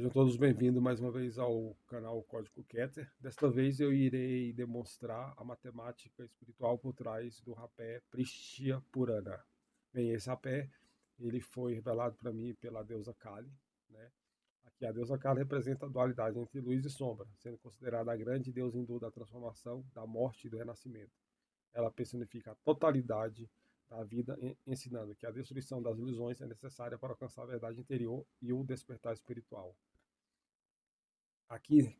Sejam todos bem-vindos mais uma vez ao canal Código Keter. Desta vez eu irei demonstrar a matemática espiritual por trás do rapé Prishya Purana. Bem, esse rapé ele foi revelado para mim pela deusa Kali, né? Aqui a deusa Kali representa a dualidade entre luz e sombra, sendo considerada a grande deusa hindu da transformação, da morte e do renascimento. Ela personifica a totalidade da vida, ensinando que a destruição das ilusões é necessária para alcançar a verdade interior e o despertar espiritual. Aqui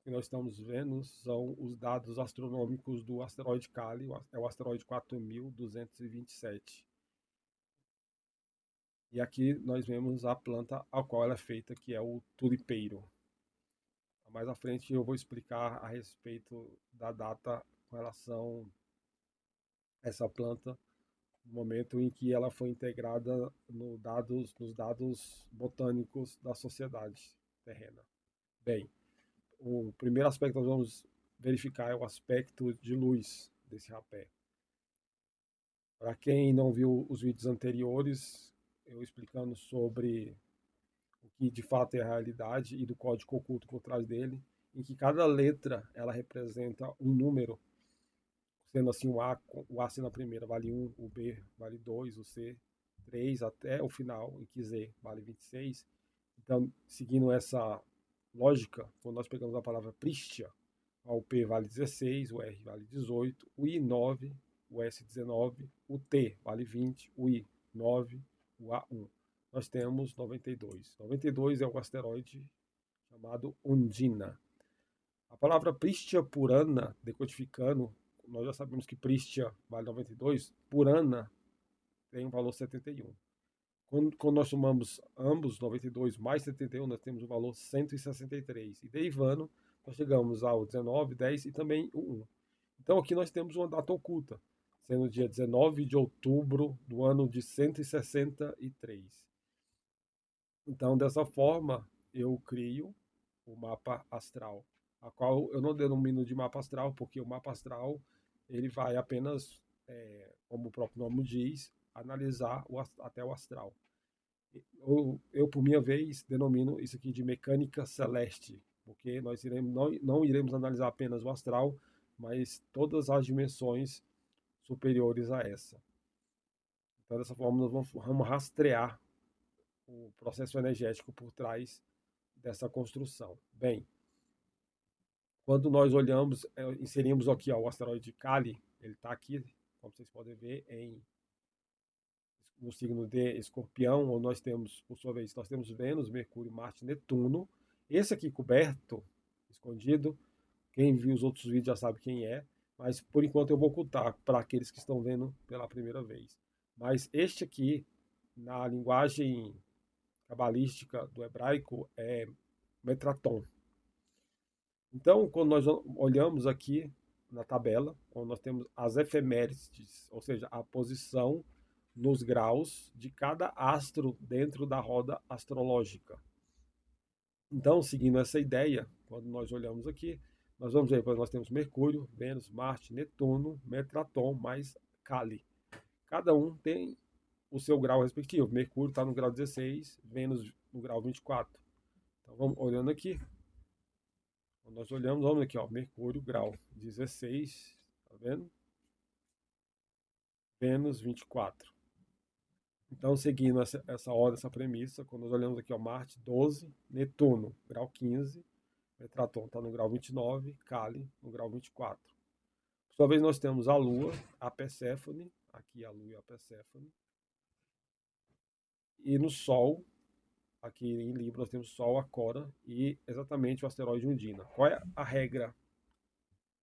que nós estamos vendo são os dados astronômicos do asteroide Kali, é o asteroide 4227. E aqui nós vemos a planta a qual ela é feita, que é o tulipeiro. Mais à frente eu vou explicar a respeito da data com relação a essa planta, no momento em que ela foi integrada nos dados botânicos da sociedade terrena. Bem, o primeiro aspecto que nós vamos verificar é o aspecto de luz desse rapé. Para quem não viu os vídeos anteriores, eu explicando sobre o que de fato é a realidade e do código oculto por trás dele, em que cada letra ela representa um número, sendo assim o A sendo a primeira vale 1, o B vale 2, o C 3 até o final, em que Z vale 26. Então, seguindo essa lógica, quando nós pegamos a palavra Pristia, o P vale 16, o R vale 18, o I 9, o S 19, o T vale 20, o I 9, o A 1. Nós temos 92. 92 é o asteroide chamado Undina. A palavra Pristia Purana, decodificando, nós já sabemos que Pristia vale 92, Purana tem um valor 71. Quando nós somamos ambos, 92 mais 71, nós temos o valor 163. E derivando, nós chegamos ao 19, 10 e também o 1. Então aqui nós temos uma data oculta, sendo o dia 19 de outubro do ano de 163. Então, dessa forma, eu crio o mapa astral, a qual eu não denomino de mapa astral, porque o mapa astral ele vai apenas, como o próprio nome diz, analisar até o astral. Eu, por minha vez, denomino isso aqui de mecânica celeste, porque nós não iremos analisar apenas o astral, mas todas as dimensões superiores a essa. Então, dessa forma, nós vamos rastrear o processo energético por trás dessa construção. Bem, quando nós olhamos, inserimos aqui ó, o asteroide Kali, ele está aqui, como vocês podem ver, no signo de Escorpião, onde nós temos, por sua vez, nós temos Vênus, Mercúrio, Marte, Netuno. Esse aqui coberto, escondido, quem viu os outros vídeos já sabe quem é, mas por enquanto eu vou ocultar para aqueles que estão vendo pela primeira vez. Mas este aqui, na linguagem cabalística do hebraico, é Metraton. Então, quando nós olhamos aqui na tabela, onde nós temos as efemérides, ou seja, a posição nos graus de cada astro dentro da roda astrológica. Então, seguindo essa ideia, quando nós olhamos aqui, nós vamos ver que nós temos Mercúrio, Vênus, Marte, Netuno, Metraton, mais Kali. Cada um tem o seu grau respectivo. Mercúrio está no grau 16, Vênus no grau 24. Então, vamos olhando aqui. Quando nós olhamos, vamos aqui, ó, Mercúrio, grau 16, tá vendo? Vênus, 24. Então, seguindo essa ordem, essa premissa, quando nós olhamos aqui, ó, Marte, 12, Netuno, grau 15, Metraton está no grau 29, Kali no grau 24. Por sua vez, nós temos a Lua, a Perséfone, aqui a Lua e a Perséfone. E no Sol, aqui em Libra, nós temos Sol, a Cora e exatamente o asteroide Undina. Qual é a regra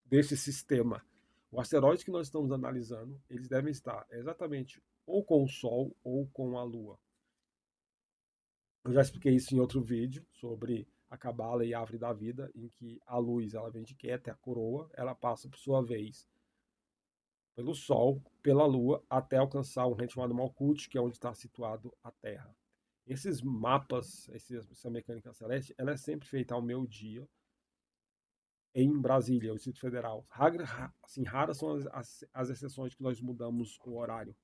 desse sistema? O asteroide que nós estamos analisando, eles devem estar exatamente ou com o Sol ou com a Lua. Eu já expliquei isso em outro vídeo sobre a Cabala e a Árvore da Vida, em que a luz ela vem de Keter, a coroa, ela passa por sua vez pelo Sol, pela Lua, até alcançar um rei chamado Malkuth, que é onde está situado a Terra. Esses mapas, essa mecânica celeste, ela é sempre feita ao meio-dia em Brasília, o Distrito Federal. Assim, raras são as exceções que nós mudamos o horário,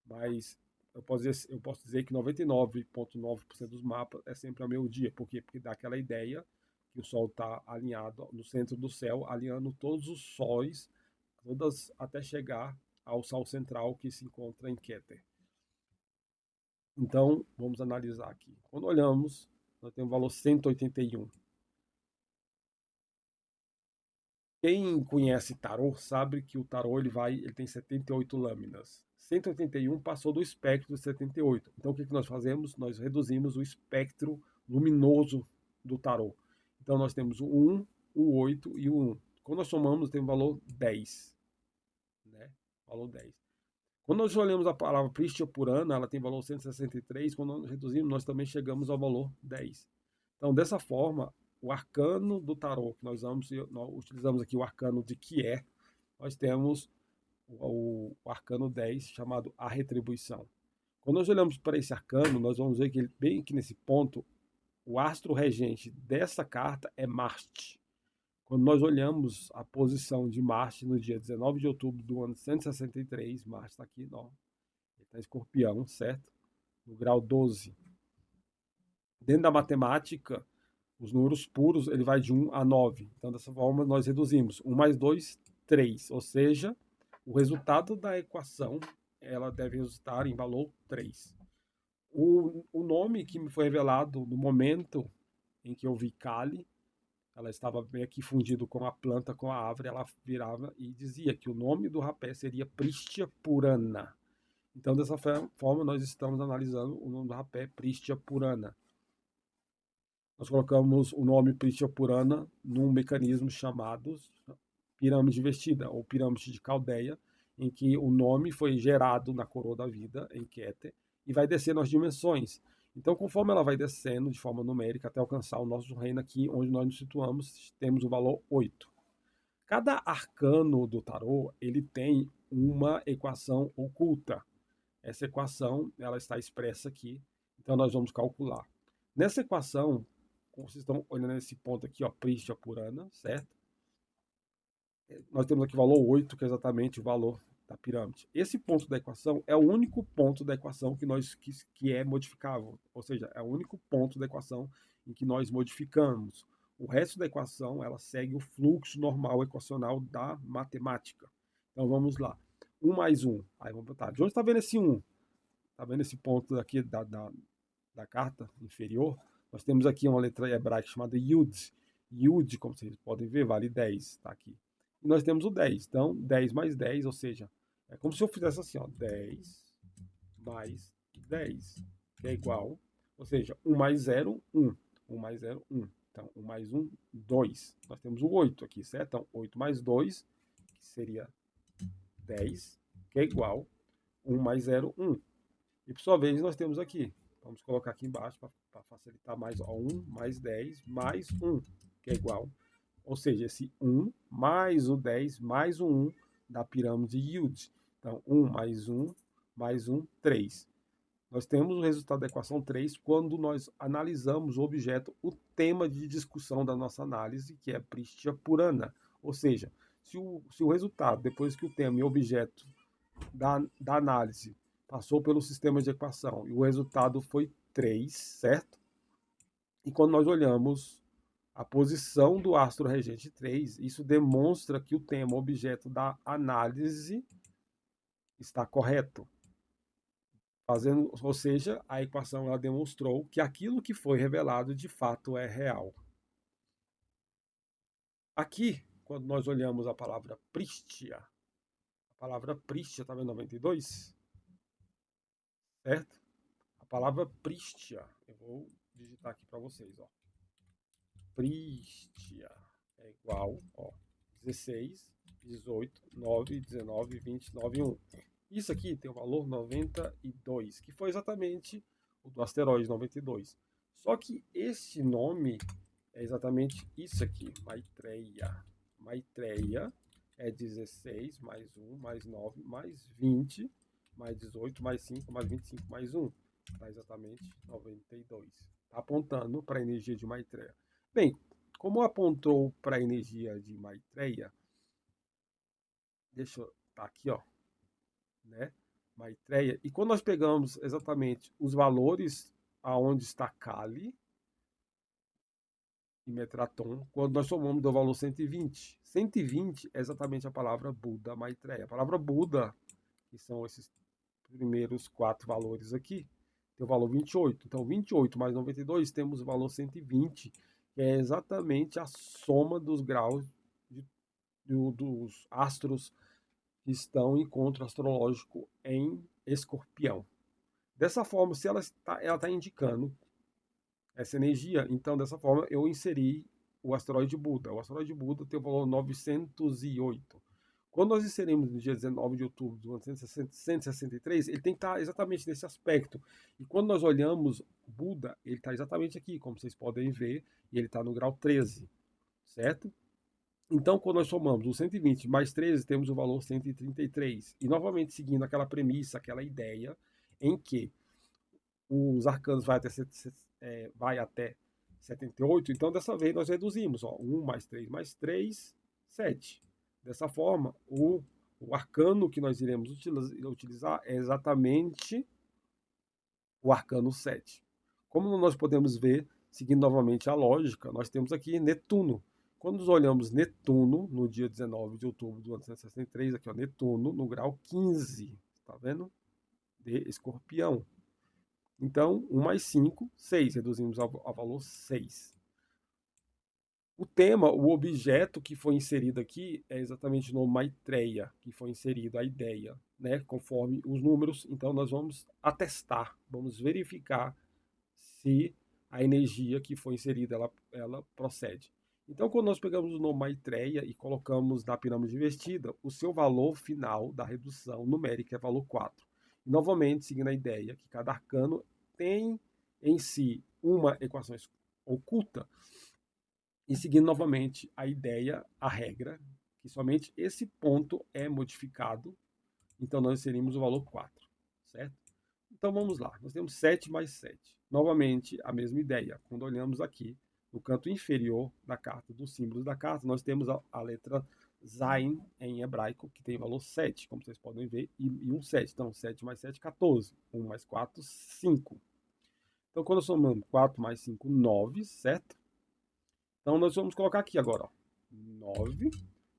mas eu posso dizer que 99,9% dos mapas é sempre ao meio-dia. Por quê? Porque dá aquela ideia que o Sol está alinhado no centro do céu, alinhando todos os sóis, todas até chegar ao Sol central que se encontra em Keter. Então, vamos analisar aqui. Quando olhamos, nós temos o valor 181. Quem conhece tarô sabe que o tarô ele tem 78 lâminas. 181 passou do espectro de 78. Então o que nós fazemos? Nós reduzimos o espectro luminoso do tarô. Então nós temos o 1, o 8 e o 1. Quando nós somamos, tem o valor 10. Né? Valor 10. Quando nós olhamos a palavra Prishya Purana, ela tem valor 163. Quando nós reduzimos, nós também chegamos ao valor 10. Então, dessa forma, o arcano do tarô, que nós utilizamos aqui o arcano de Kié, nós temos o arcano 10, chamado a retribuição. Quando nós olhamos para esse arcano, nós vamos ver que bem aqui nesse ponto, o astro regente dessa carta é Marte. Quando nós olhamos a posição de Marte no dia 19 de outubro do ano 163, Marte está aqui, não, ele está em Escorpião, certo? No grau 12. Dentro da matemática, os números puros, ele vai de 1 a 9. Então, dessa forma, nós reduzimos 1 mais 2, 3. Ou seja, o resultado da equação, ela deve resultar em valor 3. O nome que me foi revelado no momento em que eu vi Kali, ela estava meio que fundido com a planta, com a árvore, ela virava e dizia que o nome do rapé seria Prishya Purana. Então, dessa forma, nós estamos analisando o nome do rapé Prishya Purana. Nós colocamos o nome Prishya Purana num mecanismo chamado pirâmide invertida, ou pirâmide de Caldeia, em que o nome foi gerado na coroa da vida, em Keter, e vai descendo as dimensões. Então, conforme ela vai descendo de forma numérica até alcançar o nosso reino aqui, onde nós nos situamos, temos o valor 8. Cada arcano do tarô, ele tem uma equação oculta. Essa equação, ela está expressa aqui, então nós vamos calcular. Nessa equação, como vocês estão olhando nesse ponto aqui, ó, Prishya Purana, certo? Nós temos aqui o valor 8, que é exatamente o valor da pirâmide. Esse ponto da equação é o único ponto da equação que é modificável, ou seja, é o único ponto da equação em que nós modificamos. O resto da equação, ela segue o fluxo normal equacional da matemática. Então vamos lá. 1 mais 1. Aí vamos botar. De onde está vendo esse 1? Está vendo esse ponto aqui da carta inferior? Nós temos aqui uma letra hebraica chamada Yud. Yud, como vocês podem ver, vale 10. Está aqui. E nós temos o 10. Então, 10 mais 10, ou seja, é como se eu fizesse assim, ó, 10 mais 10, que é igual, ou seja, 1 mais 0, 1. 1 mais 0, 1. Então, 1 mais 1, 2. Nós temos o 8 aqui, certo? Então, 8 mais 2, que seria 10, que é igual 1 mais 0, 1. E por sua vez, nós temos aqui, vamos colocar aqui embaixo para facilitar mais, ó, 1 mais 10 mais 1, que é igual. Ou seja, esse 1 mais o 10 mais o 1 da pirâmide Yield. Então, 1 mais 1, 3. Nós temos o resultado da equação 3 quando nós analisamos o objeto, o tema de discussão da nossa análise, que é Prishya Purana. Ou seja, se o resultado, depois que o tema e o objeto da análise passou pelo sistema de equação e o resultado foi 3, certo? E quando nós olhamos a posição do astro regente 3, isso demonstra que o tema objeto da análise está correto. Ou seja, a equação ela demonstrou que aquilo que foi revelado de fato é real. Aqui, quando nós olhamos a palavra Prishya, a palavra Prishya está vendo 92? Certo? A palavra Prishya, eu vou digitar aqui para vocês, ó. Prishya é igual, ó, 16, 18, 9, 19, 20, 9, 1. Isso aqui tem o valor 92, que foi exatamente o do asteroide 92. Só que este nome é exatamente isso aqui, Maitreya. Maitreya é 16, mais 1, mais 9, mais 20, mais 18, mais 5, mais 25, mais 1. Dá exatamente 92. Está apontando para a energia de Maitreya. Bem, como apontou para a energia de Maitreya, deixa eu tá aqui, ó, né? Maitreya. E quando nós pegamos exatamente os valores aonde está Kali e Metraton, quando nós somamos do valor 120, 120 é exatamente a palavra Buda Maitreya. A palavra Buda, que são esses primeiros quatro valores aqui, tem o valor 28. Então, 28 mais 92, temos o valor 120, que é exatamente a soma dos graus dos astros que estão em encontro astrológico em Escorpião. Dessa forma, se ela está indicando essa energia, então dessa forma eu inseri o asteroide Buda. O asteroide Buda tem o valor 908. Quando nós inserimos no dia 19 de outubro de 1963, ele tem que estar exatamente nesse aspecto. E quando nós olhamos Buda, ele está exatamente aqui, como vocês podem ver, e ele está no grau 13, certo? Então, quando nós somamos o 120 mais 13, temos o valor 133. E novamente seguindo aquela premissa, aquela ideia, em que os arcanos vai até 78, então dessa vez nós reduzimos, ó, 1 mais 3, 7. Dessa forma, o arcano que nós iremos utilizar é exatamente o arcano 7. Como nós podemos ver, seguindo novamente a lógica, nós temos aqui Netuno. Quando nós olhamos Netuno, no dia 19 de outubro de 1963, aqui ó, Netuno, no grau 15, tá vendo? De Escorpião. Então, 1 mais 5, 6. Reduzimos ao valor 6. O tema, o objeto que foi inserido aqui é exatamente no Maitreya, que foi inserido a ideia, né? Conforme os números. Então, nós vamos atestar, vamos verificar se a energia que foi inserida ela procede. Então, quando nós pegamos o nome Maitreya e colocamos na pirâmide invertida, o seu valor final da redução numérica é valor 4. E, novamente, seguindo a ideia que cada arcano tem em si uma equação oculta, e seguindo novamente a ideia, a regra, que somente esse ponto é modificado, então nós inserimos o valor 4, certo? Então vamos lá, nós temos 7 mais 7. Novamente a mesma ideia, quando olhamos aqui no canto inferior da carta, dos símbolos da carta, nós temos a letra Zain em hebraico, que tem valor 7, como vocês podem ver, e um 7. Então 7 mais 7, 14. 1 mais 4, 5. Então quando somamos 4 mais 5, 9, certo? Então nós vamos colocar aqui agora, ó, 9,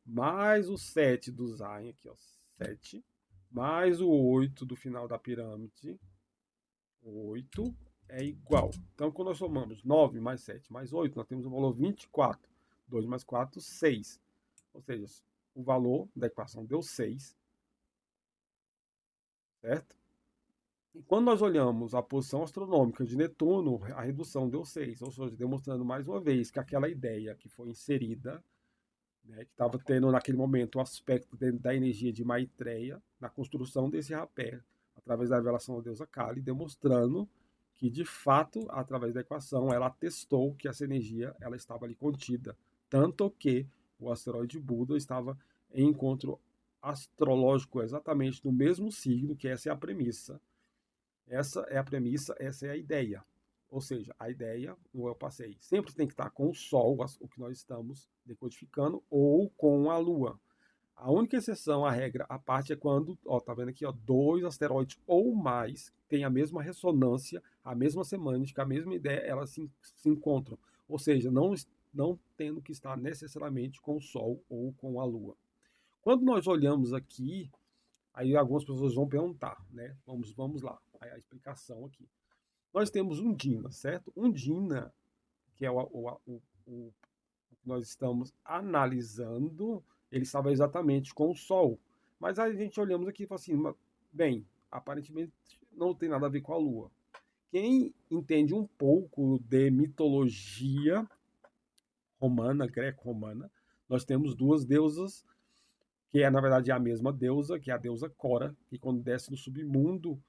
mais o 7 do Zain aqui, ó, 7, mais o 8 do final da pirâmide, 8 é igual. Então, quando nós somamos 9 mais 7 mais 8, nós temos o valor 24. 2 mais 4, 6. Ou seja, o valor da equação deu 6, certo? E quando nós olhamos a posição astronômica de Netuno, a redução deu 6, ou seja, demonstrando mais uma vez que aquela ideia que foi inserida, né, que estava tendo naquele momento o aspecto da energia de Maitreya, na construção desse rapé, através da revelação da deusa Kali, demonstrando que, de fato, através da equação, ela atestou que essa energia ela estava ali contida. Tanto que o asteroide Buda estava em encontro astrológico exatamente no mesmo signo, que essa é a premissa. Essa é a premissa, essa é a ideia. Ou seja, a ideia, como eu passei, sempre tem que estar com o Sol, o que nós estamos decodificando, ou com a Lua. A única exceção à regra, a parte é quando, ó, tá vendo aqui, ó, dois asteroides ou mais têm a mesma ressonância, a mesma semântica, a mesma ideia, elas se encontram. Ou seja, não tendo que estar necessariamente com o Sol ou com a Lua. Quando nós olhamos aqui, aí algumas pessoas vão perguntar, né? Vamos lá, a explicação aqui. Nós temos Undina, certo? Undina, que é o que nós estamos analisando, ele estava exatamente com o Sol. Mas aí a gente olhamos aqui e fala assim, bem, aparentemente não tem nada a ver com a Lua. Quem entende um pouco de mitologia romana, greco-romana, nós temos duas deusas, que é na verdade a mesma deusa, que é a deusa Cora, que quando desce no submundo,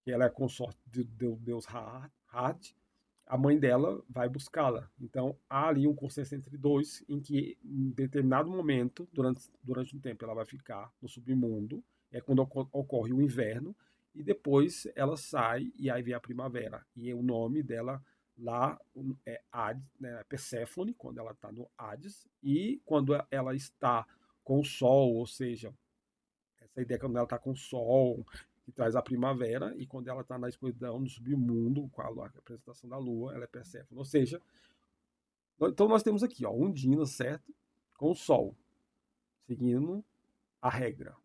que ela é consorte do deus Had, a mãe dela vai buscá-la. Então há ali um consenso entre dois, em que em determinado momento, durante um tempo, ela vai ficar no submundo, é quando ocorre o inverno, e depois ela sai e aí vem a primavera. E o nome dela lá é Hades, né, Perséfone, quando ela está no Hades, e quando ela está com o Sol, ou seja, Essa ideia quando ela está com o Sol, que traz a primavera, e quando ela está na escuridão, no submundo, com a representação da Lua, ela é Perséfone. Ou seja, então nós temos aqui, ó, Undina, certo? Com o Sol, seguindo a regra.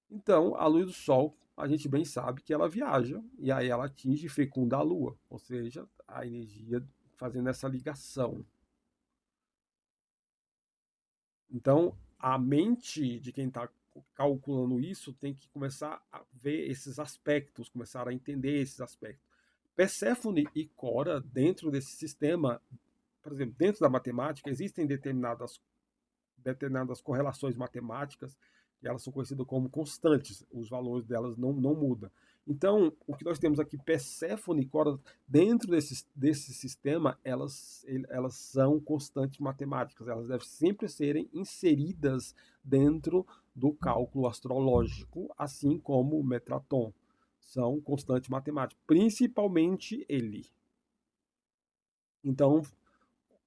Então, a luz do Sol, a gente bem sabe que ela viaja, e aí ela atinge e fecunda a Lua, ou seja, a energia fazendo essa ligação. Então, a mente de quem está calculando isso tem que começar a ver esses aspectos, começar a entender esses aspectos. Perséfone e Cora, dentro desse sistema, por exemplo, dentro da matemática, existem determinadas correlações matemáticas e elas são conhecidas como constantes, os valores delas não mudam. Então, o que nós temos aqui, Perséfone e Cora, dentro desse sistema, elas são constantes matemáticas, elas devem sempre serem inseridas dentro do cálculo astrológico, assim como o Metraton. São constantes matemáticas, principalmente ele. Então,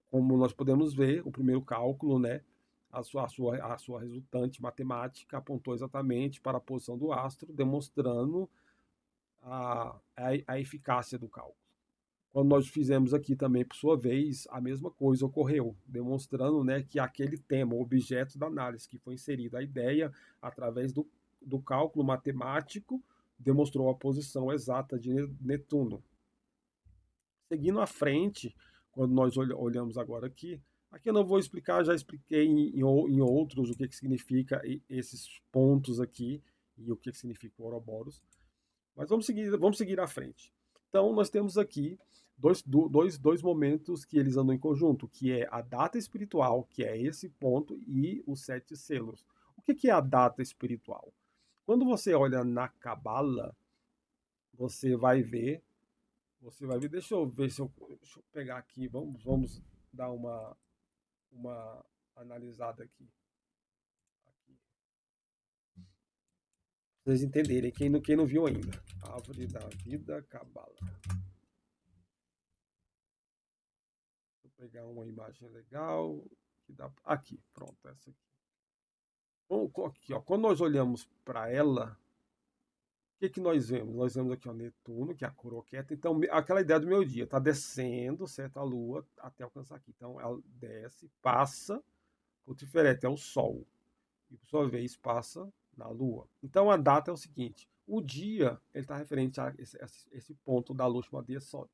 como nós podemos ver, o primeiro cálculo, né, a sua resultante matemática apontou exatamente para a posição do astro, demonstrando a eficácia do cálculo. Quando nós fizemos aqui também, por sua vez, a mesma coisa ocorreu, demonstrando, né, que aquele tema, o objeto da análise que foi inserida a ideia através do cálculo matemático, demonstrou a posição exata de Netuno. Seguindo à frente, quando nós olhamos agora aqui eu não vou explicar, já expliquei em outros o que significa esses pontos aqui e o que significa o Ouroboros, mas vamos seguir à frente. Então, nós temos aqui dois momentos que eles andam em conjunto, que é a data espiritual, que é esse ponto, e os 7 selos. O que é a data espiritual? Quando você olha na Cabala, você vai ver deixa eu ver se deixa eu pegar aqui, vamos dar uma analisada aqui. Pra vocês entenderem, quem não viu ainda. Árvore da Vida, Cabala. Vou pegar uma imagem legal. Aqui, pronto, essa aqui. Aqui, ó, quando nós olhamos para ela, que nós vemos? Nós vemos aqui o Netuno, que é a coroa quieta. Então, aquela ideia do meu dia, está descendo, certo? A Lua até alcançar aqui. Então, ela desce, passa por Tiferet, é o Sol. E, por sua vez, passa na Lua. Então, a data é o seguinte. O dia, ele está referente a esse ponto da Lua chamado Yesod.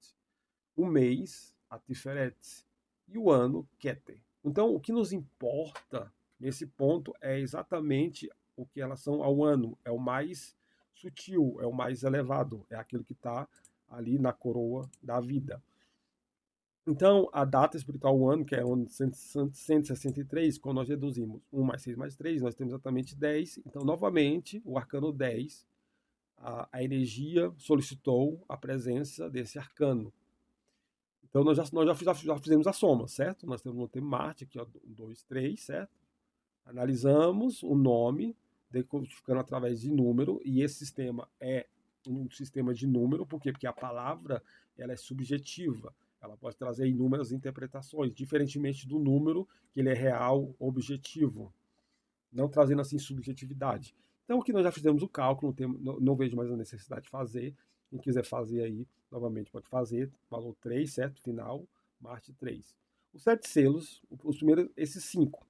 O mês, a Tiferet. E o ano, Keter. Então, o que nos importa nesse ponto é exatamente o que em relação ao ano. É o mais sutil, é o mais elevado, é aquilo que está ali na coroa da vida. Então, a data espiritual, o ano, que é o ano 163, quando nós reduzimos 1 mais 6 mais 3, nós temos exatamente 10. Então, novamente, o arcano 10, a energia solicitou a presença desse arcano. Então, nós já fizemos a soma, certo? Nós temos Marte aqui, ó, 2, 3, certo? Analisamos o nome, decodificando através de número, e esse sistema é um sistema de número, por quê? Porque a palavra ela é subjetiva, ela pode trazer inúmeras interpretações, diferentemente do número, que ele é real, objetivo, não trazendo assim subjetividade. Então, aqui nós já fizemos o cálculo, não vejo mais a necessidade de fazer. Quem quiser fazer aí, novamente pode fazer. Valor 3, certo? Final, Marte 3. Os 7 selos, os primeiros, esses 5.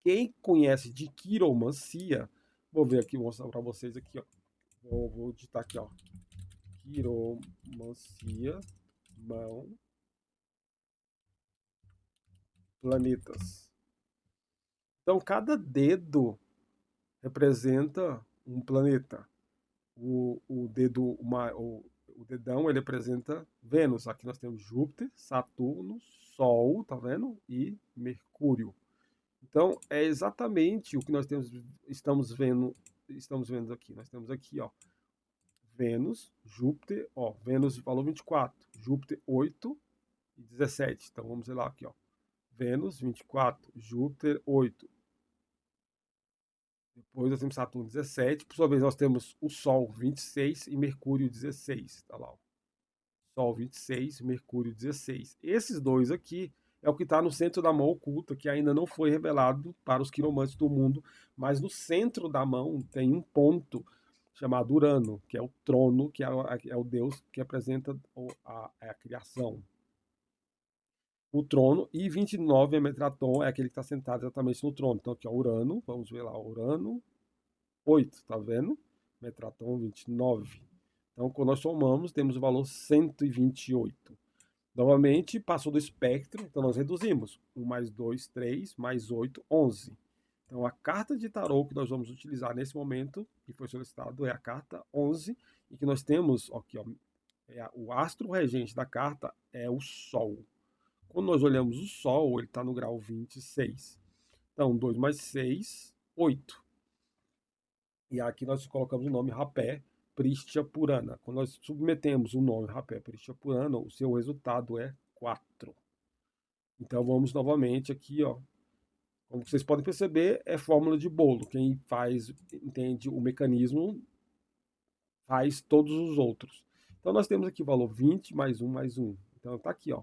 Quem conhece de quiromancia, vou ver aqui, vou mostrar para vocês aqui, ó. Vou digitar aqui, ó. Quiromancia, mão, planetas. Então, cada dedo representa um planeta. O dedão ele representa Vênus. Aqui nós temos Júpiter, Saturno, Sol, tá vendo? E Mercúrio. Então é exatamente o que nós estamos vendo aqui. Nós temos aqui, ó, Vênus, Júpiter, ó, Vênus valor 24, Júpiter 8 e 17. Então vamos ver lá aqui, ó. Vênus 24, Júpiter 8. Depois nós temos Saturno 17. Por sua vez, nós temos o Sol 26 e Mercúrio 16. Tá lá, ó. Sol 26, Mercúrio 16. Esses dois aqui é o que está no centro da mão oculta, que ainda não foi revelado para os quiromantes do mundo, mas no centro da mão tem um ponto chamado Urano, que é o trono, que é o deus que representa a criação. O trono, e 29 é Metraton, é aquele que está sentado exatamente no trono. Então aqui é Urano, vamos ver lá, Urano, 8, tá vendo? Metraton 29. Então, quando nós somamos, temos o valor 128. Novamente, passou do espectro, então nós reduzimos. 1 mais 2, 3, mais 8, 11. Então, a carta de tarô que nós vamos utilizar nesse momento, que foi solicitado, é a carta 11, e que nós temos aqui, ó, o astro regente da carta é o Sol. Quando nós olhamos o Sol, ele está no grau 26. Então, 2 mais 6, 8. E aqui nós colocamos o nome Rapé Prishya Purana. Quando nós submetemos o nome Rapé Prishya Purana, o seu resultado é 4. Então vamos novamente aqui, ó. Como vocês podem perceber, é fórmula de bolo. Quem faz, entende o mecanismo, faz todos os outros. Então nós temos aqui o valor 20 mais 1 mais 1. Então tá aqui, ó.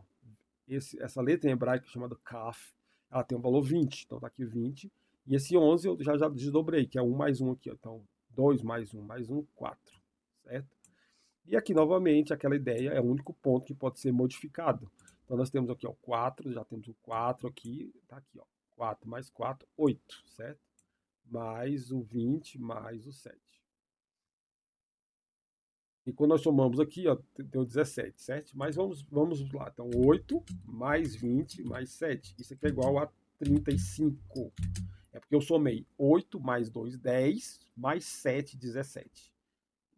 Essa letra em hebraico chamada Kaf, ela tem um valor 20. Então tá aqui 20. E esse 11 eu já desdobrei, que é 1 mais 1 aqui, ó. Então 2 mais 1, 4. Certo? E aqui, novamente, aquela ideia é o único ponto que pode ser modificado. Então, nós temos aqui, ó, 4, já temos o 4 aqui, tá aqui, ó, 4 mais 4, 8, certo? Mais o 20, mais o 7. E quando nós somamos aqui, ó, deu 17, certo? Mas vamos lá. Então, 8 mais 20 mais 7. Isso aqui é igual a 35. É porque eu somei 8 mais 2, 10, mais 7, 17.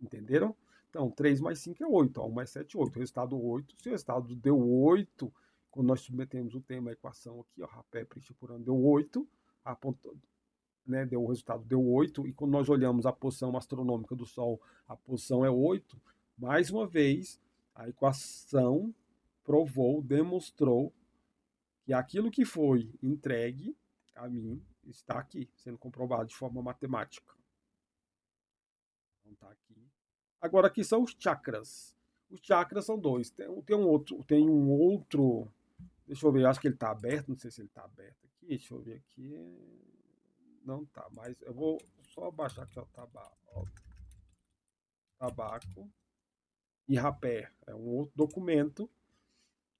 Entenderam? Então, 3 mais 5 é 8. Ó, 1 mais 7, 8. Resultado 8. Se o resultado deu 8, quando nós submetemos o tema, a equação aqui, ó, Rapé Prishya Purana deu 8, né, deu o resultado deu 8, e quando nós olhamos a posição astronômica do Sol, a posição é 8, mais uma vez, a equação provou, demonstrou que aquilo que foi entregue a mim está aqui, sendo comprovado de forma matemática. Então tá aqui. Agora aqui são os chakras. Os chakras são dois. Tem um outro. Deixa eu ver, acho que ele está aberto. Não sei se ele está aberto aqui. Deixa eu ver aqui. Não tá, mas eu vou só baixar aqui, ó, tabaco e rapé. É um outro documento.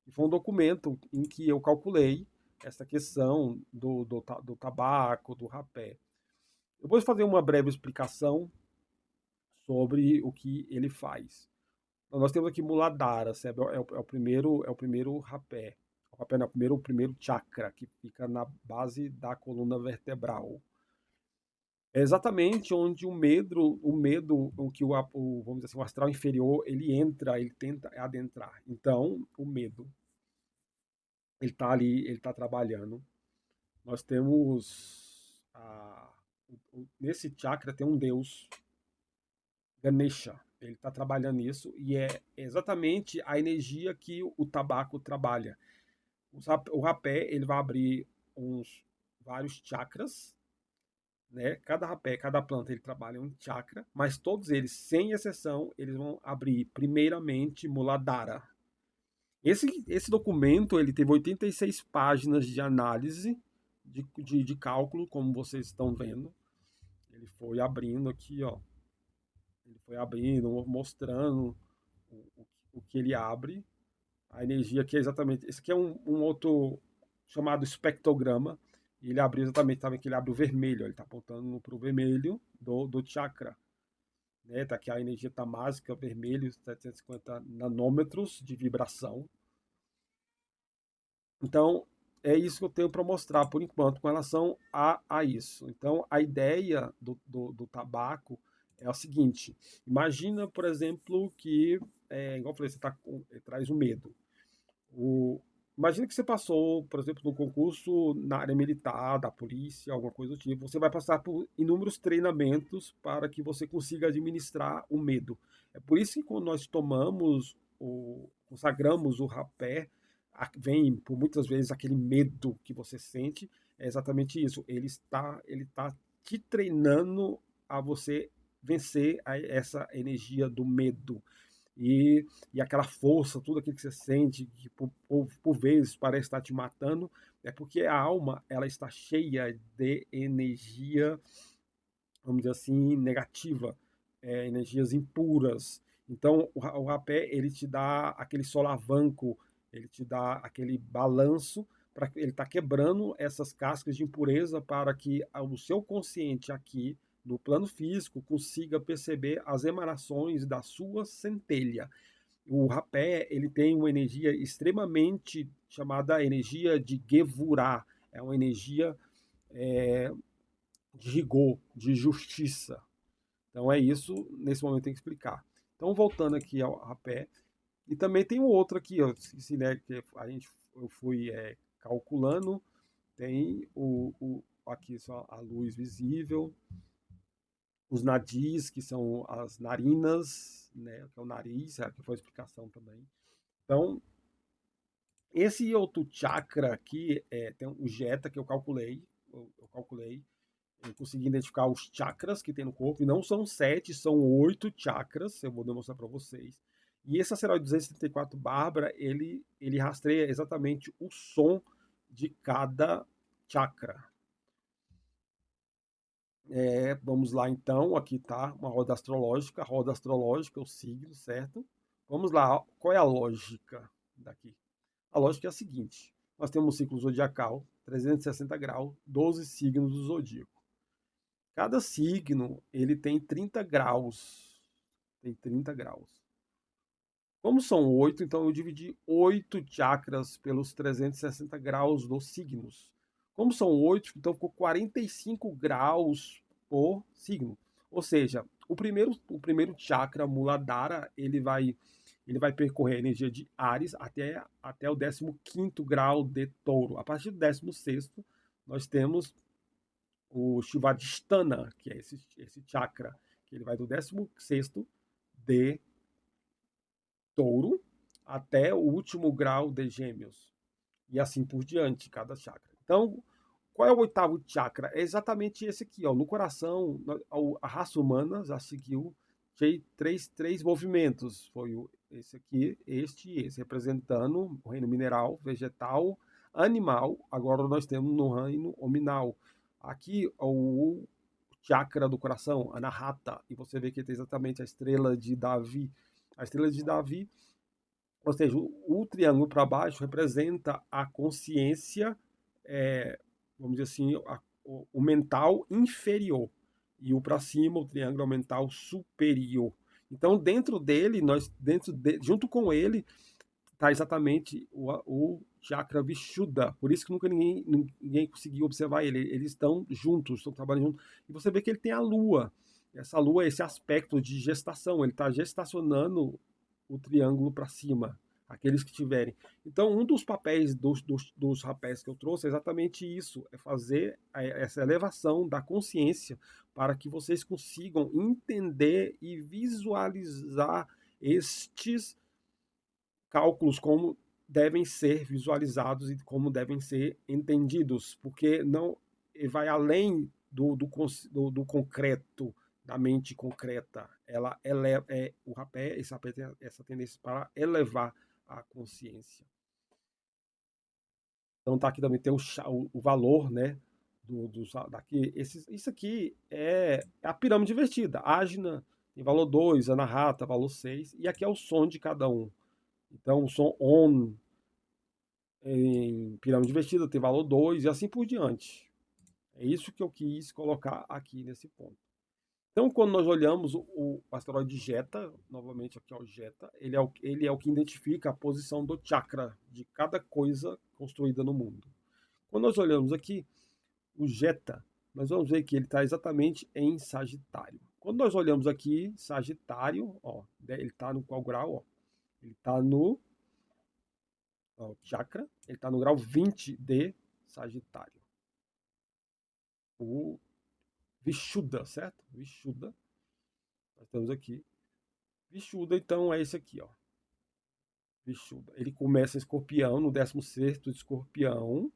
E foi um documento em que eu calculei essa questão do tabaco, do rapé. Eu vou fazer uma breve explicação sobre o que ele faz. Nós temos aqui Muladhara, sabe? É o primeiro rapé. O rapé não, é o primeiro chakra, que fica na base da coluna vertebral. É exatamente onde o medo, o que vamos dizer assim, o astral inferior, ele entra, ele tenta adentrar. Então, o medo, ele está ali, ele está trabalhando. Nós temos, nesse chakra tem um deus, Ganesha. Ele está trabalhando nisso e é exatamente a energia que o tabaco trabalha. O rapé ele vai abrir vários chakras, né? Cada rapé, cada planta ele trabalha um chakra, mas todos eles, sem exceção, eles vão abrir primeiramente Muladhara. Esse documento ele teve 86 páginas de análise de cálculo, como vocês estão vendo. Ele foi abrindo aqui, ó. Ele foi abrindo, mostrando o que ele abre, a energia que é exatamente. Esse aqui é um outro chamado espectrograma. E ele abriu exatamente, também que ele abre o vermelho, ele está apontando para o vermelho do chakra. Né? Tá aqui a energia tamásica, vermelho, 750 nanômetros de vibração. Então, é isso que eu tenho para mostrar por enquanto com relação a isso. Então, a ideia do tabaco é o seguinte: imagina, por exemplo, que, igual eu falei, traz o medo. Imagina que você passou, por exemplo, no concurso na área militar, da polícia, alguma coisa do tipo. Você vai passar por inúmeros treinamentos para que você consiga administrar o medo. É por isso que quando nós consagramos o rapé, vem por muitas vezes aquele medo que você sente. É exatamente isso. Ele está te treinando a você vencer essa energia do medo. e aquela força, tudo aquilo que você sente, que por vezes parece estar te matando, é porque a alma ela está cheia de energia, vamos dizer assim, negativa, energias impuras. Então, o rapé, ele te dá aquele solavanco, ele te dá aquele balanço, para ele tá quebrando essas cascas de impureza para que o seu consciente aqui, no plano físico, consiga perceber as emanações da sua centelha. O rapé, ele tem uma energia extremamente chamada energia de Gevurah, é uma energia de rigor, de justiça. Então é isso, nesse momento tem que explicar. Então voltando aqui ao rapé, e também tem um outro aqui, eu esqueci, né, que eu fui calculando, tem aqui só a luz visível, os nadis, que são as narinas, né, que é o nariz, que foi a explicação também. Então, esse outro chakra aqui, tem o Jeta, que eu calculei, eu consegui identificar os chakras que tem no corpo, e não são 7, são 8 chakras, eu vou demonstrar para vocês. E esse asteroide 234 Bárbara, ele rastreia exatamente o som de cada chakra. Vamos lá então, aqui está uma roda astrológica, o signo, certo? Vamos lá, qual é a lógica daqui? A lógica é a seguinte, nós temos um ciclo zodiacal, 360 graus, 12 signos do zodíaco. Cada signo, ele tem 30 graus. Tem 30 graus. Como são 8, então eu dividi 8 chakras pelos 360 graus dos signos. Como são 8, então ficou 45 graus por signo. Ou seja, o primeiro chakra, Muladhara, ele vai percorrer a energia de Áries até o 15º grau de Touro. A partir do 16º, nós temos o Shivadhisthana, que é esse chakra, que ele vai do 16º de Touro até o último grau de Gêmeos, e assim por diante, cada chakra. Então, qual é o oitavo chakra? É exatamente esse aqui, ó, no coração. A raça humana já seguiu três movimentos. Foi esse aqui, este e esse, representando o reino mineral, vegetal, animal. Agora nós temos no reino hominal. Aqui o chakra do coração, Anahata, e você vê que tem exatamente a estrela de Davi. A estrela de Davi, ou seja, o triângulo para baixo representa a consciência, vamos dizer assim, o mental inferior. E o para cima, o triângulo é o mental superior. Então, dentro dele, junto com ele, está exatamente o chakra Vishuddha. Por isso que nunca ninguém conseguiu observar ele. Eles estão juntos, estão trabalhando juntos. E você vê que ele tem a lua. Essa lua é esse aspecto de gestação. Ele está gestacionando o triângulo para cima, aqueles que tiverem. Então, um dos papéis dos rapés que eu trouxe é exatamente isso: é fazer essa elevação da consciência para que vocês consigam entender e visualizar estes cálculos como devem ser visualizados e como devem ser entendidos, porque não vai além do concreto, da mente concreta. Ela eleva, esse rapé tem essa tendência para elevar a consciência. Então tá aqui também tem o valor, né? Daqui, isso aqui é a pirâmide invertida. Ágina tem valor 2, Anahata valor 6, e aqui é o som de cada um. Então, o som ON em pirâmide invertida tem valor 2 e assim por diante. É isso que eu quis colocar aqui nesse ponto. Então, quando nós olhamos o asteroide Jeta, novamente aqui é o Jeta, ele é o que identifica a posição do chakra de cada coisa construída no mundo. Quando nós olhamos aqui o Jeta, nós vamos ver que ele está exatamente em Sagitário. Quando nós olhamos aqui Sagitário, ó, ele está no qual grau? Ó? Ele está no o chakra, ele está no grau 20 de Sagitário. O Vishuddha, certo? Vishuddha. Nós estamos aqui. Vishuddha, então, é esse aqui, ó. Vishuddha. Ele começa em Escorpião, no 16º de Escorpião,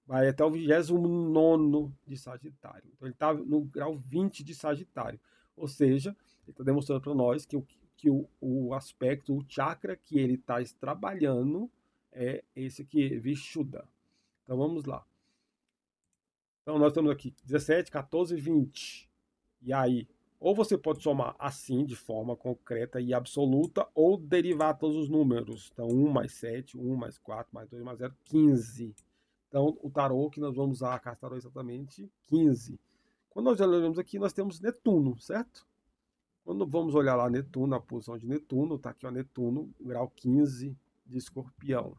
vai até o 29º de Sagitário. Então, ele está no grau 20 de Sagitário. Ou seja, ele está demonstrando para nós que que o aspecto, o chakra que ele está trabalhando é esse aqui, Vishuddha. Então vamos lá. Então nós estamos aqui 17, 14, 20. E aí, ou você pode somar assim, de forma concreta e absoluta, ou derivar todos os números. Então 1 mais 7, 1 mais 4, mais 2 mais 0, 15. Então o tarô que nós vamos usar, a carta tarô é exatamente 15. Quando nós olhamos aqui, nós temos Netuno, certo? Quando vamos olhar lá Netuno, a posição de Netuno, tá aqui ó, Netuno, grau 15 de Escorpião.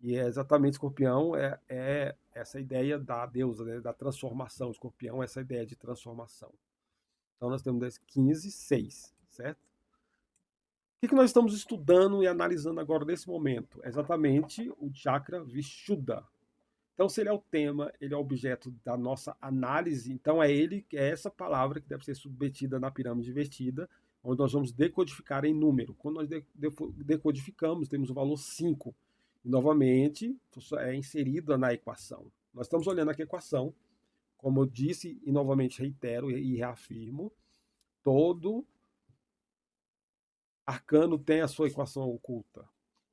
E é exatamente Escorpião é essa ideia da deusa, né, da transformação. Escorpião é essa ideia de transformação. Então nós temos 15, 6, certo? O que nós estamos estudando e analisando agora nesse momento? Exatamente o chakra Vishuddha. Então, se ele é o tema, ele é o objeto da nossa análise, então é essa palavra que deve ser submetida na pirâmide invertida, onde nós vamos decodificar em número. Quando nós decodificamos, temos o valor 5. E, novamente, é inserida na equação. Nós estamos olhando aqui a equação, como eu disse, e novamente reitero e reafirmo, todo arcano tem a sua equação oculta.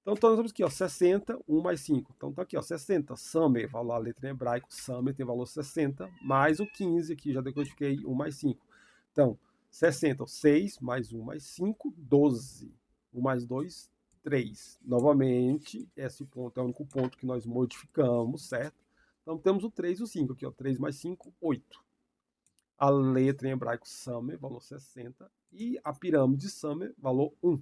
Então, nós temos aqui, ó, 60, 1 mais 5. Então, tá aqui, ó, 60. Samer, valor, a letra em hebraico, Samer tem valor 60, mais o 15, aqui já decodifiquei, 1 mais 5. Então, 60, 6, mais 1 mais 5, 12. 1 mais 2, 3. Novamente, esse ponto é o único ponto que nós modificamos, certo? Então, temos o 3 e o 5 aqui, ó, 3 mais 5, 8. A letra em hebraico, Samer, valor 60. E a pirâmide Samer, valor 1.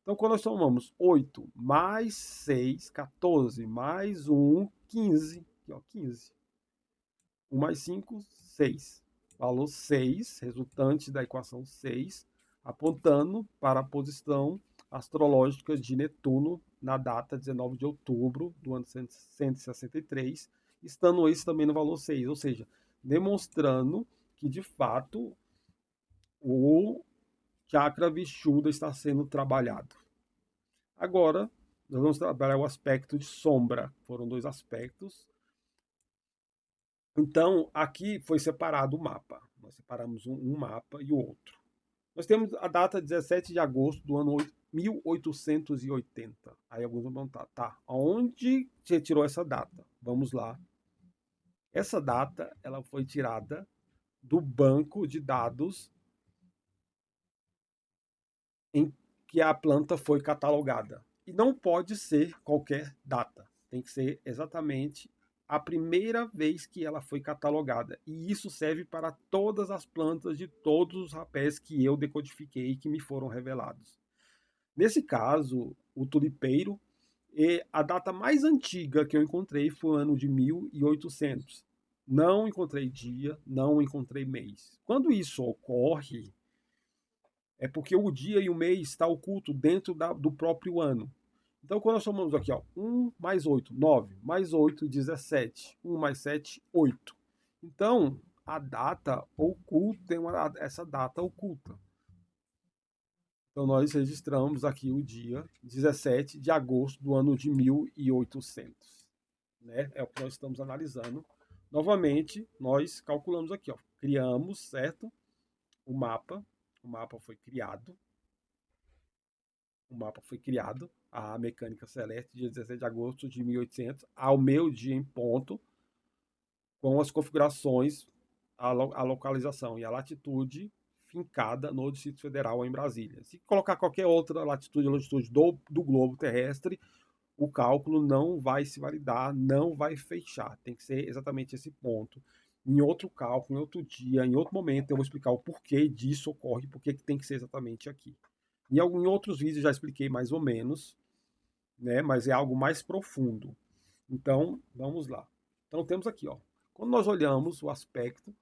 Então, quando nós somamos 8 mais 6, 14, mais 1, 15. Aqui, ó, 15. 1 mais 5, 6. Valor 6, resultante da equação 6, apontando para a posição astrológica de Netuno na data 19 de outubro do ano 163, estando esse também no valor 6, ou seja, demonstrando que, de fato, o chakra Vishuddha está sendo trabalhado. Agora, nós vamos trabalhar o aspecto de sombra. Foram dois aspectos. Então, aqui foi separado o mapa. Nós separamos um mapa e o outro. Nós temos a data 17 de agosto do ano 1880. Aí alguns vão perguntar, tá, onde você tirou essa data? Vamos lá. Essa data ela foi tirada do banco de dados em que a planta foi catalogada. E não pode ser qualquer data. Tem que ser exatamente a primeira vez que ela foi catalogada. E isso serve para todas as plantas de todos os rapés que eu decodifiquei e que me foram revelados. Nesse caso, o tulipeiro, a data mais antiga que eu encontrei foi o ano de 1800. Não encontrei dia, não encontrei mês. Quando isso ocorre, é porque o dia e o mês está oculto dentro do próprio ano. Então, quando nós somamos aqui, ó, 1 mais 8, 9, mais 8, 17, 1 mais 7, 8. Então, a data oculta, tem essa data oculta. Então, nós registramos aqui o dia 17 de agosto do ano de 1800. Né? É o que nós estamos analisando. Novamente, nós calculamos aqui, ó, criamos, certo? O mapa foi criado. O mapa foi criado, a mecânica celeste, dia 17 de agosto de 1800, ao meio-dia em ponto, com as configurações, a localização e a latitude fincada no Distrito Federal em Brasília. Se colocar qualquer outra latitude e longitude do globo terrestre, o cálculo não vai se validar, não vai fechar. Tem que ser exatamente esse ponto. Em outro cálculo, em outro dia, em outro momento, eu vou explicar o porquê disso ocorre, porque tem que ser exatamente aqui. Em outros vídeos já expliquei mais ou menos, né? Mas é algo mais profundo. Então, vamos lá. Então, temos aqui, ó. Quando nós olhamos o aspecto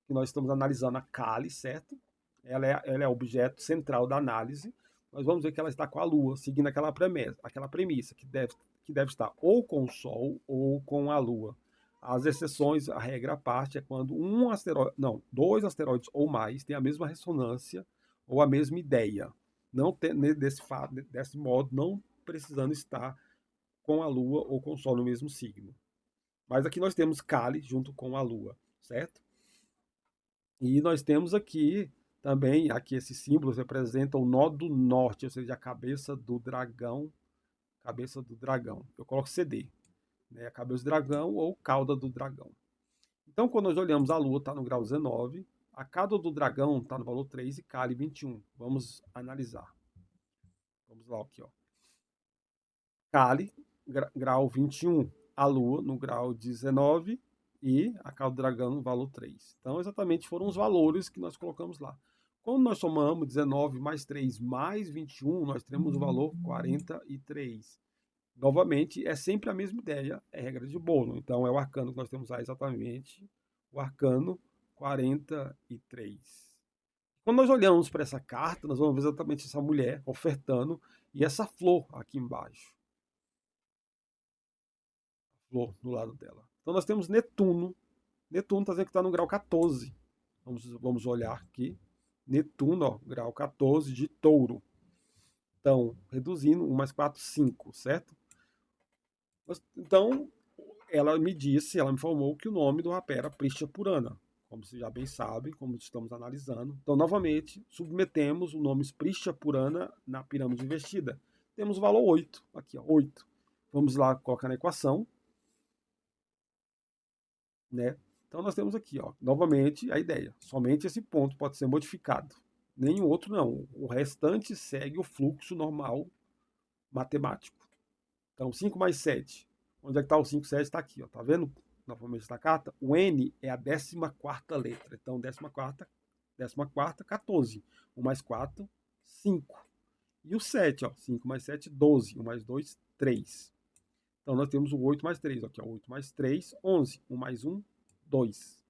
que nós estamos analisando a Kali, certo? Ela é o objeto central da análise. Nós vamos ver que ela está com a Lua, seguindo aquela premissa que deve estar ou com o Sol ou com a Lua. As exceções, a regra à parte é quando dois asteroides ou mais têm a mesma ressonância ou a mesma ideia. Não tem, desse modo, não precisando estar com a Lua ou com o Sol no mesmo signo. Mas aqui nós temos Kali junto com a Lua, certo? E nós temos aqui Também aqui esses símbolos representam o nó do norte, ou seja, a cabeça do dragão. Cabeça do dragão. Eu coloco CD, né? A cabeça do dragão ou cauda do dragão. Então, quando nós olhamos a Lua, está no grau 19, a cauda do dragão está no valor 3 e Kali 21. Vamos analisar. Vamos lá aqui, ó. Kali, grau 21, a Lua no grau 19 e a cauda do dragão no valor 3. Então, exatamente foram os valores que nós colocamos lá. Quando nós somamos 19 mais 3 mais 21, nós teremos o valor 43. Novamente, é sempre a mesma ideia, é regra de bolo. Então, é o arcano que nós temos lá exatamente, o arcano 43. Quando nós olhamos para essa carta, nós vamos ver exatamente essa mulher ofertando e essa flor aqui embaixo. Flor do lado dela. Então, nós temos Netuno. Netuno está dizendo que está no grau 14. Vamos olhar aqui. Netuno, ó, grau 14 de touro. Então, reduzindo, 1 mais 4, 5, certo? Então, ela me disse, ela me informou que o nome do rapé era Prisha Purana, como vocês já bem sabem, como estamos analisando. Então, novamente, submetemos o nome Prisha Purana na pirâmide invertida. Temos o valor 8, aqui, ó, 8. Vamos lá colocar na equação, né? Então, nós temos aqui, ó, novamente, a ideia. Somente esse ponto pode ser modificado. Nenhum outro não. O restante segue o fluxo normal matemático. Então, 5 mais 7. Onde é que está o 5, 7? Está aqui, ó. Tá vendo? Novamente na carta. O N é a 14ª letra. Então, 14ª, 14. 1 mais 4, 5. E o 7, ó. 5 mais 7, 12. 1 mais 2, 3. Então, nós temos o 8 mais 3. Aqui, ó. 8 mais 3, 11. 1 mais 1, 2.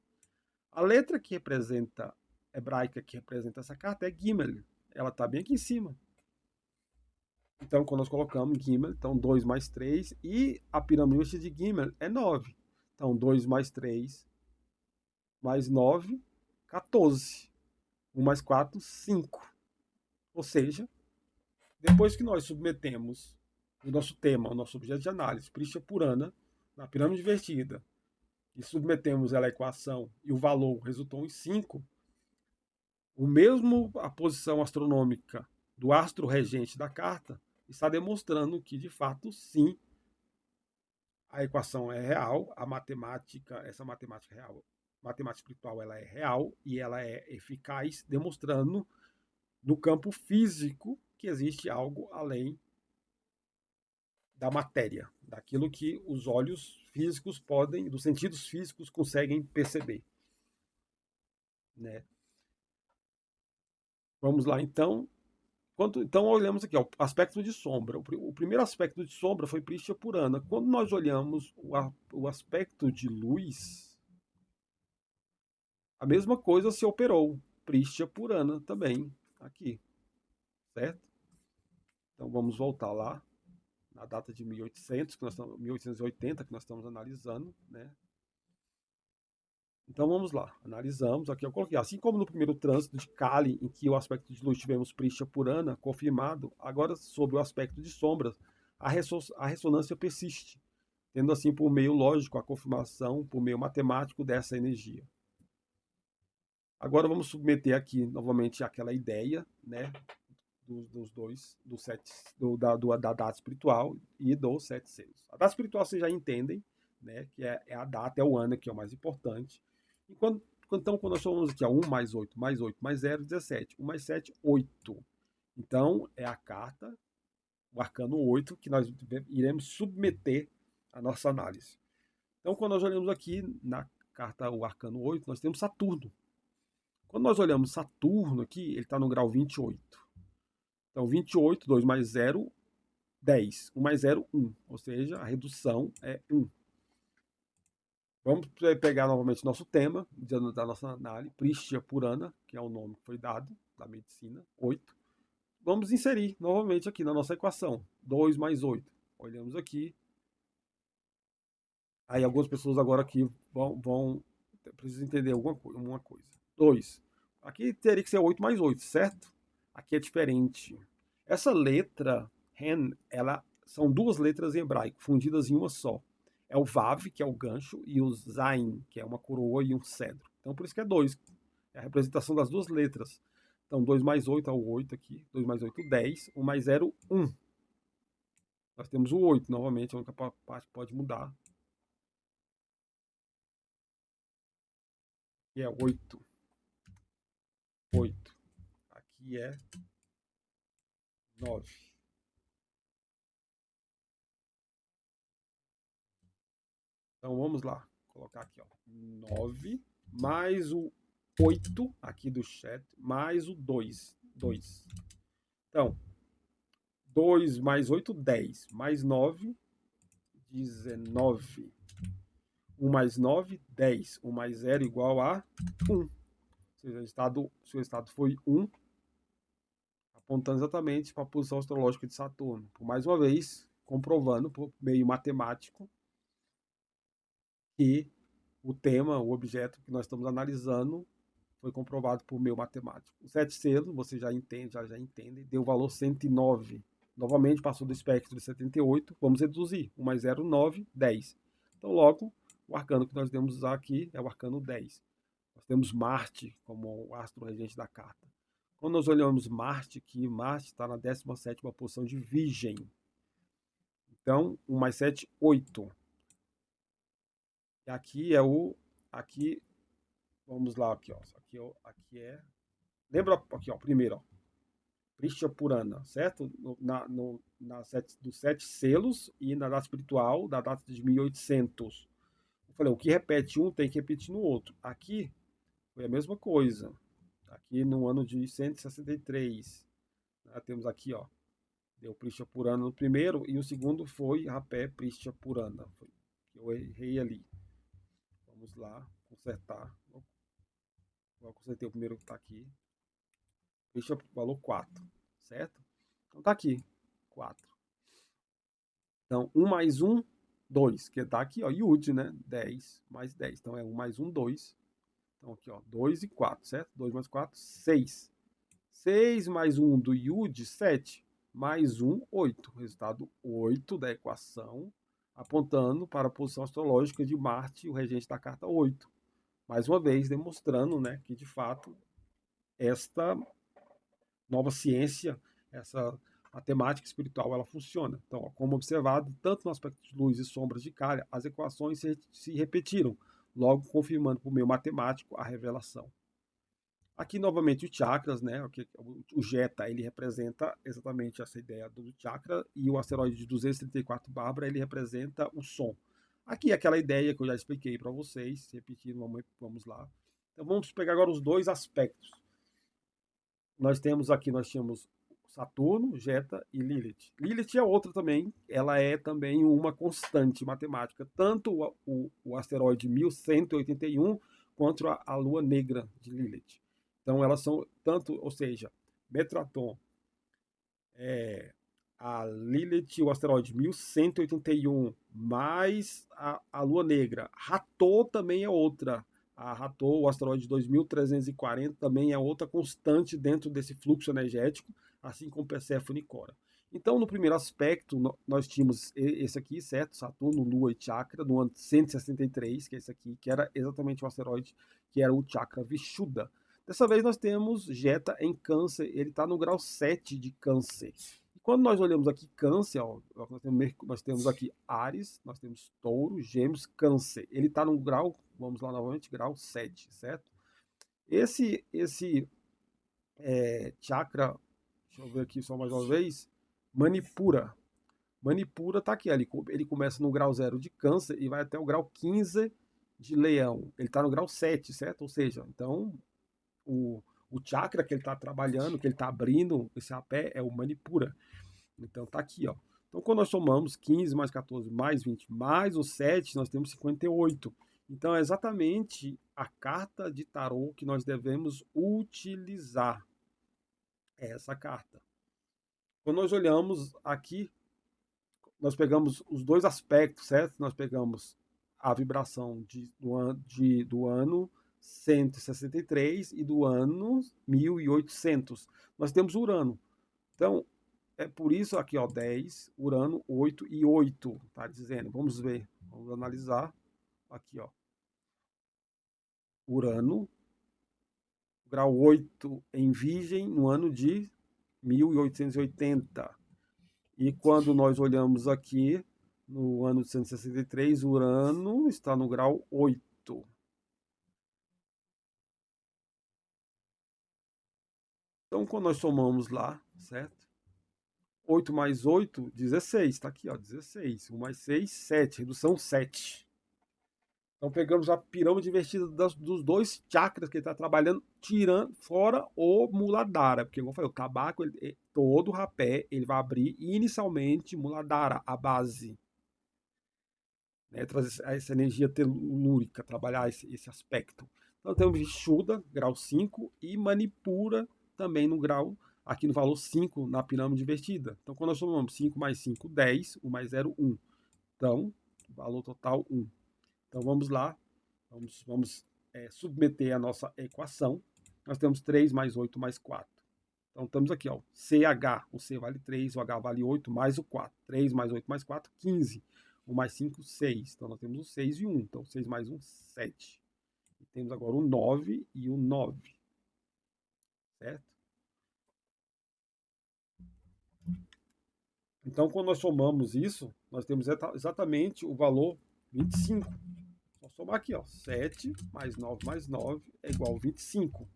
A letra que representa, hebraica que representa essa carta é Gimel. Ela está bem aqui em cima. Então, quando nós colocamos Gimel, então 2 mais 3, e a pirâmide de Gimel é 9. Então, 2 mais 3 mais 9, 14. 1 mais 4, 5. Ou seja, depois que nós submetemos o nosso tema, o nosso objeto de análise, Prisha Purana, na pirâmide invertida, e submetemos ela à equação e o valor resultou em 5, o mesmo a posição astronômica do astro regente da carta está demonstrando que, de fato, sim, a equação é real, a matemática, essa matemática real, matemática espiritual, ela é real e ela é eficaz, demonstrando no campo físico que existe algo além da matéria, daquilo que os olhos físicos podem, dos sentidos físicos conseguem perceber, né? Vamos lá então. Então, olhamos aqui, ó, aspecto de sombra. O primeiro aspecto de sombra foi Prisha Purana. Quando nós olhamos o aspecto de luz, a mesma coisa se operou. Prisha Purana também, aqui, certo? Então, vamos voltar lá, na data de 1800, 1880, que nós estamos analisando, né? Então, vamos lá, analisamos. Aqui eu coloquei, assim como no primeiro trânsito de Kali, em que o aspecto de luz tivemos Prisha Purana confirmado, agora sobre o aspecto de sombras, a ressonância persiste, tendo assim por meio lógico a confirmação, por meio matemático dessa energia. Agora vamos submeter aqui novamente aquela ideia, né, dos dois, da data espiritual e dos 7 selos. A data espiritual vocês já entendem, né, que é a data, é o ano que é o mais importante. Então, quando nós falamos aqui, 1 mais 8, mais 8, mais 0, 17. 1 mais 7, 8. Então, é a carta, o arcano 8, que nós iremos submeter à nossa análise. Então, quando nós olhamos aqui na carta, o arcano 8, nós temos Saturno. Quando nós olhamos Saturno aqui, ele está no grau 28. Então, 28, 2 mais 0, 10. 1 mais 0, 1. Ou seja, a redução é 1. Vamos pegar novamente nosso tema da nossa análise, Prisha Purana, que é o nome que foi dado da medicina, 8. Vamos inserir novamente aqui na nossa equação, 2 mais 8. Olhamos aqui. Aí algumas pessoas agora aqui precisam entender uma coisa. 2. Aqui teria que ser 8 mais 8, certo? Aqui é diferente. Essa letra, Ren, ela são duas letras em hebraico, fundidas em uma só. É o Vav, que é o gancho, e o Zain, que é uma coroa e um cedro. Então, por isso que é 2. É a representação das duas letras. Então, 2 mais 8 é o 8 aqui. 2 mais 8, 10. 1 mais 0, 1. Nós temos o 8, novamente, a única parte que pode mudar. Que é 8. 8. Aqui é 9. Então, vamos lá. Vou colocar aqui, ó. 9 mais o 8 aqui do chat, mais o 2. 2. Então, 2 mais 8, 10. Mais 9, 19. 1 mais 9, 10. 1 mais 0 igual a 1. Ou seja, se o estado foi 1, apontando exatamente para a posição astrológica de Saturno. Por mais uma vez, comprovando por meio matemático que o tema, o objeto que nós estamos analisando, foi comprovado por meio matemático. O 7 selos, você já entende, já entende, deu o valor 109. Novamente, passou do espectro de 78, vamos reduzir. 1 mais 0, 9, 10. Então, logo, o arcano que nós devemos usar aqui é o arcano 10. Nós temos Marte como o astro regente da carta. Quando nós olhamos Marte aqui, Marte está na 17ª posição de Virgem. Então, 1 mais 7, 8. E aqui é o... Aqui, vamos lá, aqui, ó. Aqui é... Lembra aqui, ó, primeiro, ó. Prishya Purana, certo? Dos 7 selos e na data espiritual, da data de 1800. Eu falei, o que repete um tem que repetir no outro. Aqui foi a mesma coisa. Aqui no ano de 163. Né, temos aqui, ó, deu Prishya Purana no primeiro e o segundo foi Rapé Prishya Purana. Eu errei ali. Vamos lá, consertar. Eu consertei o primeiro que está aqui. Prishya valor 4, certo? Então tá aqui, 4. Então, 1 mais 1, 2, que tá aqui, ó, Yud, né? 10 mais 10. Então, é 1 mais 1, 2. Então, aqui, ó, 2 e 4, certo? 2 mais 4, 6. 6 mais 1 do Yud, 7. Mais 1, 8. Resultado 8 da equação, apontando para a posição astrológica de Marte, o regente da carta 8. Mais uma vez, demonstrando, né, que, de fato, esta nova ciência, essa matemática espiritual, ela funciona. Então, ó, como observado, tanto no aspecto de luz e sombras de Kárya, as equações se repetiram, logo confirmando por meio matemático a revelação. Aqui, novamente, os chakras, né? O Jeta, ele representa exatamente essa ideia do chakra, e o asteroide de 234 Bárbara, ele representa o som. Aqui, aquela ideia que eu já expliquei para vocês, repetindo, vamos lá. Então, vamos pegar agora os dois aspectos. Nós tínhamos Saturno, Jeta e Lilith. Lilith é outra também, ela é também uma constante matemática, tanto o asteroide 1181 quanto a lua negra de Lilith. Então elas são tanto, ou seja, Metraton, a Lilith, o asteroide 1181, mais a lua negra. Ratô também é outra. A Ratô, o asteroide 2340, também é outra constante dentro desse fluxo energético, assim como Perséfone e Cora. Então, no primeiro aspecto, nós tínhamos esse aqui, certo? Saturno, Lua e Chakra, no ano 163, que é esse aqui, que era exatamente o asteroide que era o Chakra Vishuddha. Dessa vez nós temos Jeta em Câncer, ele está no grau 7 de Câncer. E quando nós olhamos aqui Câncer, ó, nós temos aqui Áries, nós temos Touro, Gêmeos, Câncer. Ele está no grau, vamos lá novamente, grau 7, certo? Esse chakra, deixa eu ver aqui só mais uma vez, Manipura. Manipura está aqui, ele começa no grau 0 de Câncer e vai até o grau 15 de Leão. Ele está no grau 7, certo? Ou seja, então o chakra que ele está trabalhando, que ele está abrindo, esse rapé é o Manipura. Então tá aqui, ó. Então quando nós somamos 15 mais 14 mais 20 mais o 7, nós temos 58. Então é exatamente a carta de tarô que nós devemos utilizar. É essa carta. Quando nós olhamos aqui, nós pegamos os dois aspectos, certo? Nós pegamos a vibração do ano 163 e do ano 1800. Nós temos Urano. Então, é por isso aqui, ó, 10, Urano, 8 e 8, tá dizendo. Vamos ver, vamos analisar. Aqui, ó. Urano, grau 8 em Virgem no ano de 1880. E quando nós olhamos aqui, no ano de 163, Urano está no grau 8. Então, quando nós somamos lá, certo? 8 mais 8, 16. Está aqui, ó, 16. 1 mais 6, 7. Redução 7. Então, pegamos a pirâmide invertida dos dois chakras que ele está trabalhando, tirando fora o Muladhara. Porque, como eu falei, o tabaco, todo o rapé, ele vai abrir inicialmente Muladhara, a base. Né, trazer essa energia telúrica, trabalhar esse aspecto. Então temos Shuddha, grau 5, e Manipura também no grau, aqui no valor 5, na pirâmide invertida. Então quando nós somamos 5 mais 5, 10, 1 mais 0, 1. Então, valor total 1. Então vamos lá, vamos submeter a nossa equação. Nós temos 3 mais 8 mais 4. Então estamos aqui, ó, CH, o C vale 3, o H vale 8, mais o 4. 3 mais 8 mais 4, 15. 1 mais 5, 6. Então nós temos o 6 e o 1. Então 6 mais 1, 7. E temos agora o 9 e o 9. Certo? Então quando nós somamos isso, nós temos exatamente o valor 25. Só somar aqui, ó. 7 mais 9 é igual a 25.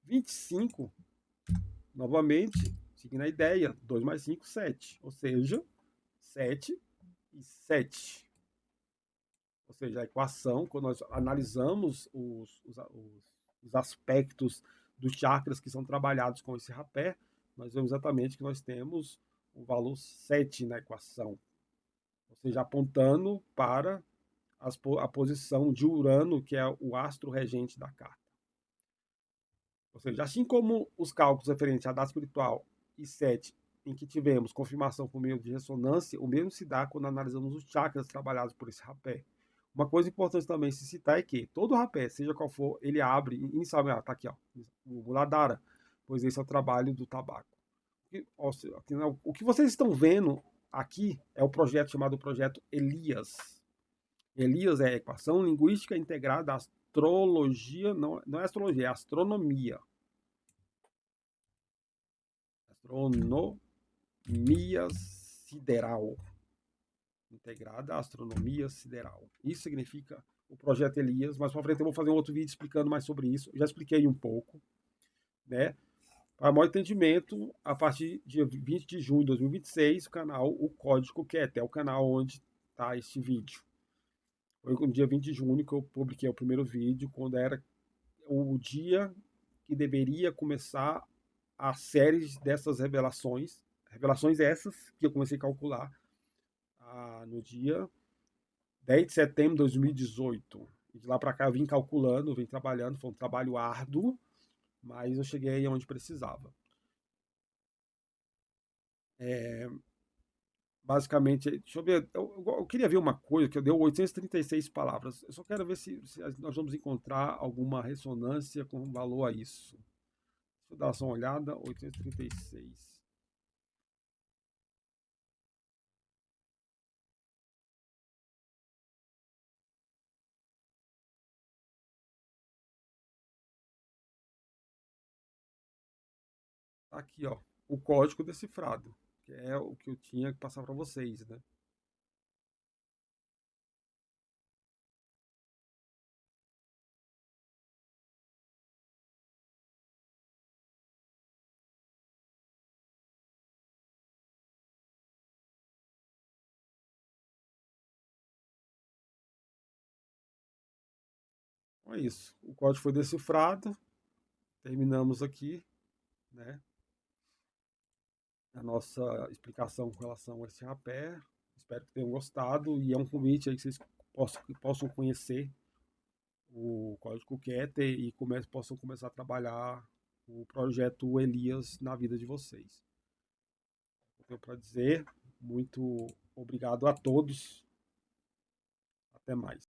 25, novamente, seguindo a ideia, 2 mais 5, 7. Ou seja, 7 e 7. Ou seja, a equação, quando nós analisamos os aspectos dos chakras que são trabalhados com esse rapé, nós vemos exatamente que nós temos o valor 7 na equação. Ou seja, apontando para a posição de Urano, que é o astro regente da carta. Ou seja, assim como os cálculos referentes à data espiritual e 7, em que tivemos confirmação por meio de ressonância, o mesmo se dá quando analisamos os chakras trabalhados por esse rapé. Uma coisa importante também se citar é que todo rapé, seja qual for, ele abre inicialmente, tá aqui, ó, o Muladhara, pois esse é o trabalho do tabaco. O que vocês estão vendo aqui é o projeto chamado Projeto Elias. Elias é a equação linguística integrada da astrologia, não é astrologia, é astronomia. Astronomia sideral. Integrada à astronomia sideral. Isso significa o projeto Elias. Mais para frente eu vou fazer um outro vídeo explicando mais sobre isso. Eu já expliquei um pouco, né? Para maior entendimento, a partir de 20 de junho de 2026, o canal O Código Ket é o canal onde está este vídeo. Foi no dia 20 de junho que eu publiquei o primeiro vídeo, quando era o dia que deveria começar a série dessas revelações. Revelações essas que eu comecei a calcular no dia 10 de setembro de 2018. E de lá para cá eu vim calculando, vim trabalhando, foi um trabalho árduo, mas eu cheguei onde precisava. É, basicamente, deixa eu ver, eu queria ver uma coisa que eu deu 836 palavras. Eu só quero ver se nós vamos encontrar alguma ressonância com valor a isso. Deixa eu dar só uma olhada, 836. Aqui, ó, o código decifrado, que é o que eu tinha que passar para vocês, né? Então é isso. O código foi decifrado. Terminamos aqui, né? A nossa explicação com relação a esse rapé. Espero que tenham gostado e é um convite aí que vocês possam conhecer o Código Keter e possam começar a trabalhar o projeto Elias na vida de vocês. Eu tenho para dizer, muito obrigado a todos. Até mais.